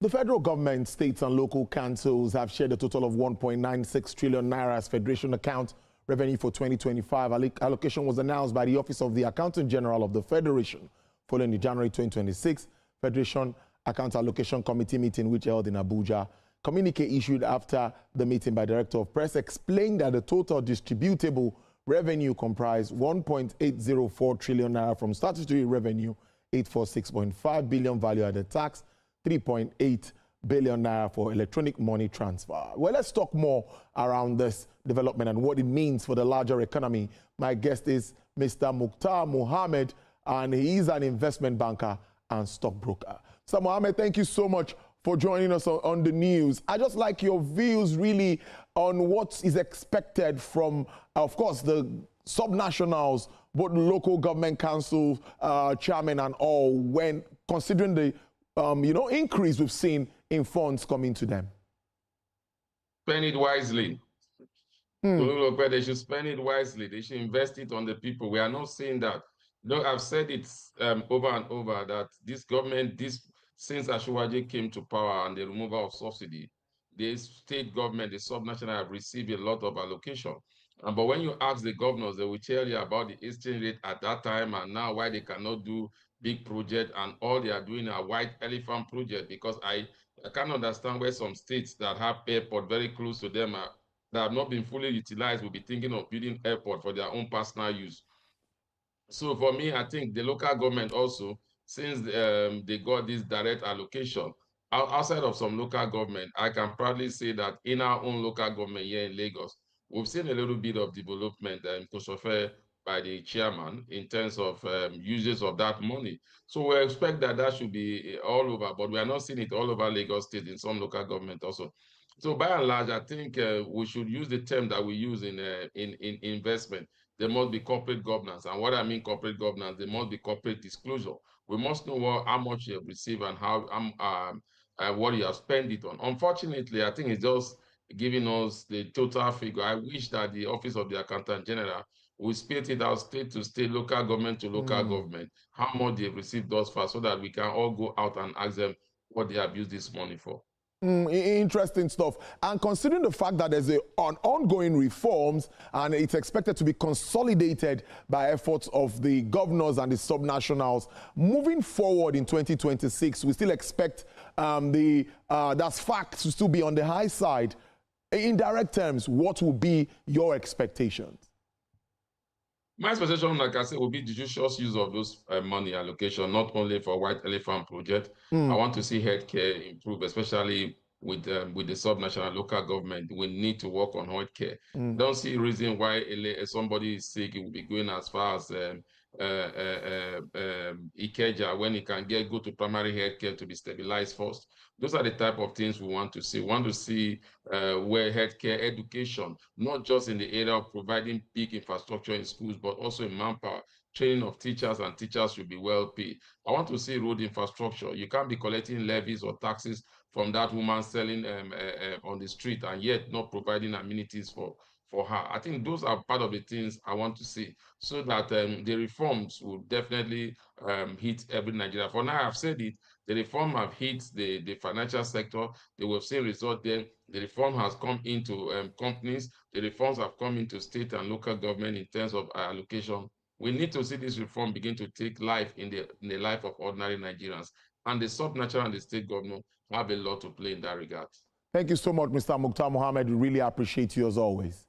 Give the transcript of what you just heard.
The federal government, states and local councils have shared a total of 1.96 trillion naira as Federation account revenue for 2025. Allocation was announced by the Office of the Accountant General of the Federation following the January 2026 Federation Account Allocation Committee meeting which held in Abuja. Communique issued after the meeting by Director of Press explained that the total distributable revenue comprised 1.804 trillion naira from statutory revenue, 846.5 billion value-added tax, 3.8 billion naira for electronic money transfer. Well, let's talk more around this development and what it means for the larger economy. My guest is Mr. Mukhtar Mohammed, and he is an investment banker and stockbroker. Mr. Mohammed, thank you so much for joining us on the news. I just like your views really on what is expected from, of course, the subnationals, both local government council chairman and all, when considering the increase we've seen in funds coming to them. Spend it wisely. They should spend it wisely. They should invest it on the people. We are not saying that. No, I've said it over and over that this government, since Ashwaji came to power and the removal of subsidy, the state government, the subnational, have received a lot of allocation. But when you ask the governors, they will tell you about the exchange rate at that time and now why they cannot do big project, and all they are doing a white elephant project, because I can't understand where some states that have airport very close to them that have not been fully utilized will be thinking of building airport for their own personal use. So for me, I think the local government also, since they got this direct allocation, outside of some local government, I can proudly say that in our own local government here in Lagos, we've seen a little bit of development by the chairman in terms of uses of that money. So we expect that that should be all over, but we are not seeing it all over Lagos State in some local government also. So by and large, I think we should use the term that we use in investment. There must be corporate governance. And what I mean corporate governance, there must be corporate disclosure. We must know how much you have received and how what you have spent it on. Unfortunately, I think it's just giving us the total figure. I wish that the Office of the Accountant General will split it out state to state, local government to local government, how much they've received thus far, so that we can all go out and ask them what they have used this money for. Interesting stuff. And considering the fact that there's an ongoing reforms and it's expected to be consolidated by efforts of the governors and the subnationals, moving forward in 2026, we still expect that's fact to still be on the high side. In direct terms, what will be your expectations? My expectation, like I said, will be judicious use of those money allocation, not only for White Elephant project. I want to see healthcare improve, especially with the subnational local government. We need to work on healthcare. Don't see reason why somebody is sick, it will be going as far as Ikeja when he can go to primary healthcare to be stabilized first. Those are the type of things we want to see. We want to see where healthcare, education, not just in the area of providing big infrastructure in schools, but also in manpower, training of teachers, and teachers should be well paid. I want to see road infrastructure. You can't be collecting levies or taxes from that woman selling on the street and yet not providing amenities for her. I think those are part of the things I want to see, so that the reforms will definitely hit every Nigerian. For now, I've said it, the reform have hit the financial sector. They will see result there. The reform has come into companies. The reforms have come into state and local government in terms of allocation. We need to see this reform begin to take life in the life of ordinary Nigerians. And the subnational and the state government have a lot to play in that regard. Thank you so much, Mr. Mukhtar Mohammed. We really appreciate you as always.